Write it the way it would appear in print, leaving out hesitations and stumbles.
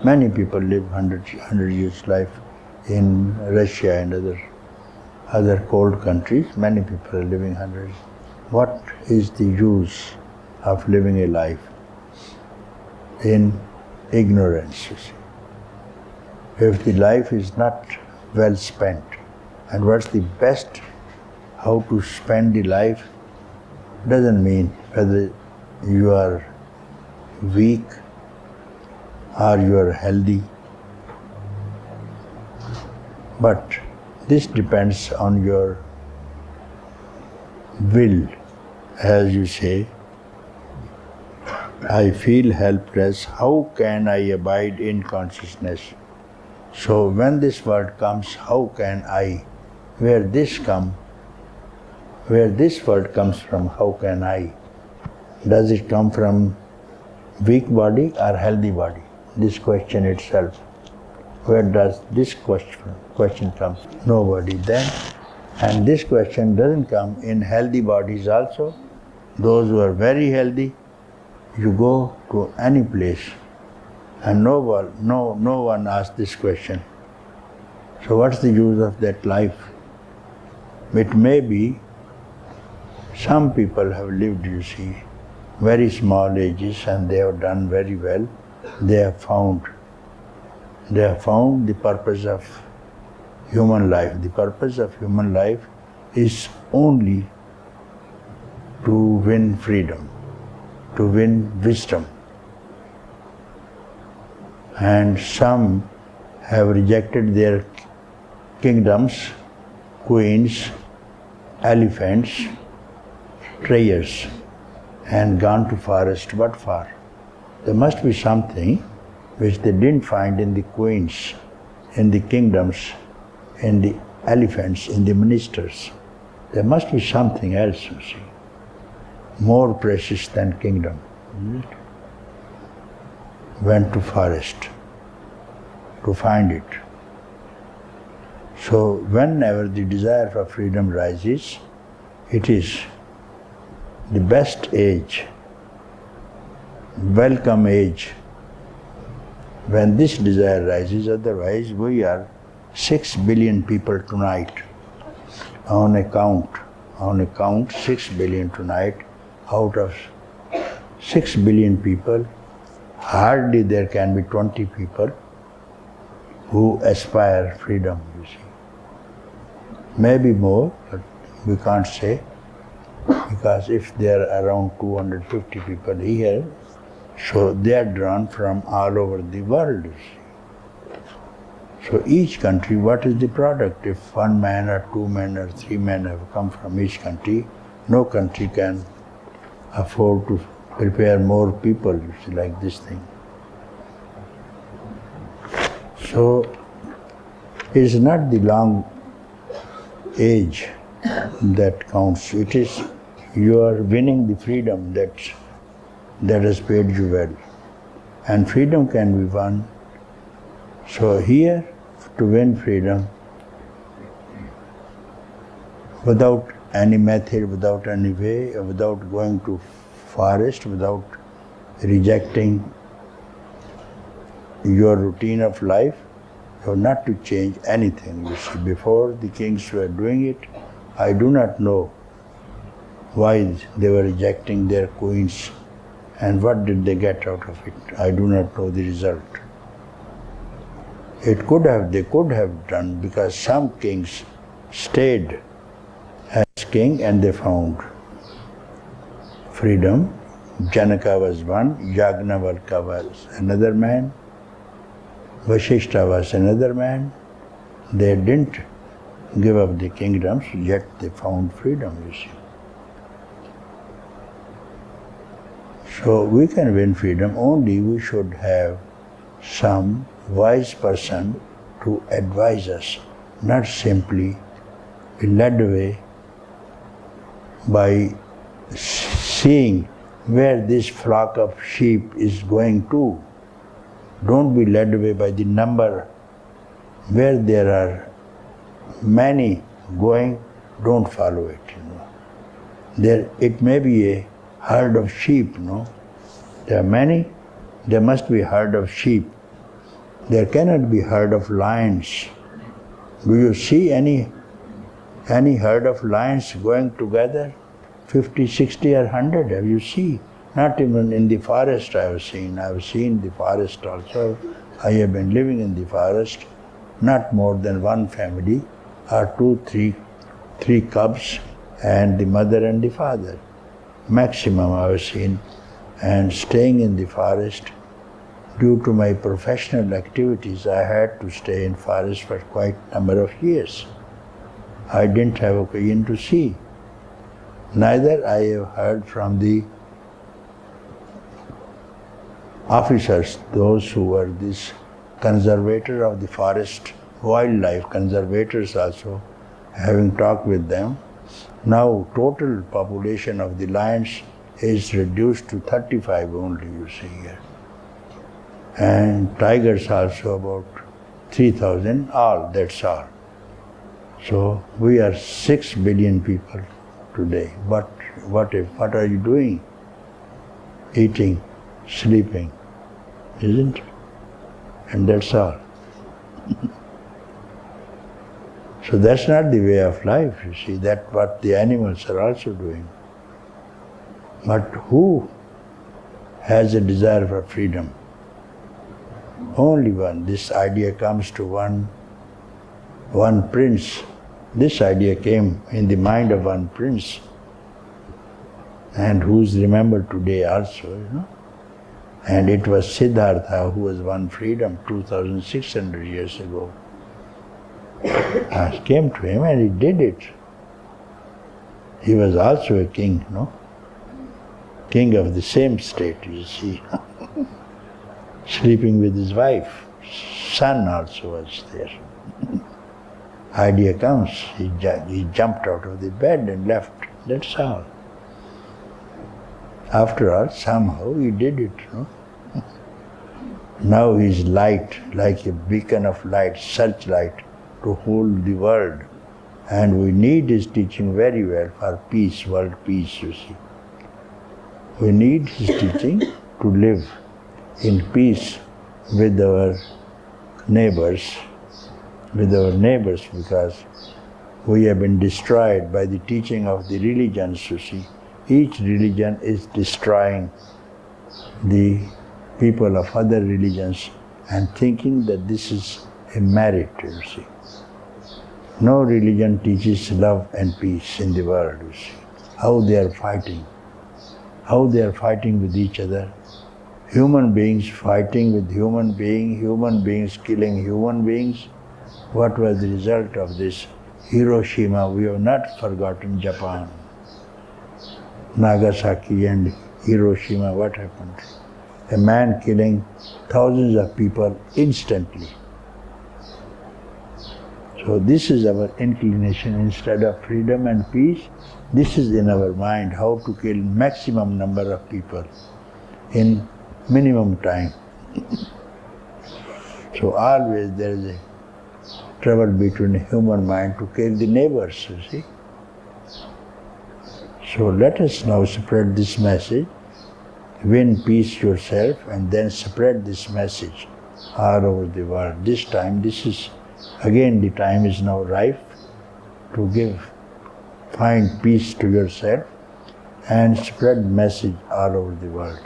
Many people live 100 years life in Russia and other cold countries. Many people are living 100. What is the use of living a life in ignorance, you see? If the life is not well spent, and what's the best, how to spend the life, doesn't mean whether you are weak or you are healthy. But this depends on your will. As you say, I feel helpless, how can I abide in consciousness? So when this word comes, how can I, where this word comes from, how can I? Does it come from weak body or healthy body? This question itself. Where does this question come? Nobody then. And this question doesn't come in healthy bodies also. Those who are very healthy, you go to any place and no one asks this question. So what's the use of that life? It may be some people have lived, you see, very small ages and they have done very well. They have found the purpose of human life. The purpose of human life is only to win freedom, to win wisdom. And some have rejected their kingdoms, queens, elephants, treasures, and gone to forest. What for? There must be something which they didn't find in the queens, in the kingdoms, in the elephants, in the ministers. There must be something else, you see, more precious than kingdom. Went to forest to find it. So whenever the desire for freedom rises, it is the best age, welcome age, when this desire rises. Otherwise we are 6 billion people tonight. On a count 6 billion tonight. Out of 6 billion people, hardly there can be 20 people who aspire freedom, you see. Maybe more, but we can't say, because if there are around 250 people here, so they are drawn from all over the world, you see. So each country, what is the product? If one man or two men or three men have come from each country, no country can afford to prepare more people, you see, like this thing. So it's not the long age that counts. It is you are winning the freedom that has paid you well. And freedom can be won. So here, to win freedom, without any method, without any way, without going to forest, without rejecting your routine of life, you have not to change anything. You see, before the kings were doing it, I do not know why they were rejecting their queens and what did they get out of it. I do not know the result. They could have done, because some kings stayed as king and they found freedom. Janaka was one, Yagnavalkya was another man, Vashishta was another man. They didn't give up the kingdoms, yet they found freedom, you see. So we can win freedom, only we should have some wise person to advise us, not simply be led away by seeing where this flock of sheep is going to. Don't be led away by the number. Where there are many going, don't follow it, you know. It may be a herd of sheep, no? There are many, there must be a herd of sheep. There cannot be herd of lions. Do you see any herd of lions going together? 50, 60 or 100, have you seen? Not even in the forest I have seen. I have seen the forest also. I have been living in the forest. Not more than one family, or two, three cubs, and the mother and the father. Maximum I have seen. And staying in the forest, due to my professional activities, I had to stay in forest for quite a number of years. I didn't have occasion to see. Neither I have heard from the officers, those who were this conservator of the forest, wildlife conservators also, having talked with them. Now total population of the lions is reduced to 35 only, you see here. And tigers also about 3,000, all, that's all. So we are 6 billion people today. What are you doing? Eating, sleeping, isn't it? And that's all. So that's not the way of life, you see. That's what the animals are also doing. But who has a desire for freedom? Only one. This idea comes to one prince. This idea came in the mind of one prince, and who's remembered today also, you know. And it was Siddhartha who was won freedom 2,600 years ago. I came to him and he did it. He was also a king, no? King of the same state, you see. Sleeping with his wife. Son also was there. Idea comes, he jumped out of the bed and left. That's all. After all, somehow he did it, no? Now he's light, like a beacon of light, searchlight, to hold the world. And we need his teaching very well for peace, world peace, you see. We need his teaching to live in peace with our neighbors, because we have been destroyed by the teaching of the religions, you see. Each religion is destroying the people of other religions and thinking that this is a merit, you see. No religion teaches love and peace in the world, you see. How they are fighting. How they are fighting with each other. Human beings fighting with human beings killing human beings. What was the result of this? Hiroshima, we have not forgotten Japan. Nagasaki and Hiroshima, what happened? A man killing thousands of people instantly. So this is our inclination. Instead of freedom and peace, this is in our mind, how to kill maximum number of people in minimum time. So always there is a trouble between human mind to kill the neighbors, you see. So let us now spread this message, win peace yourself, and then spread this message all over the world. This time, again the time is now ripe to find peace to yourself and spread message all over the world.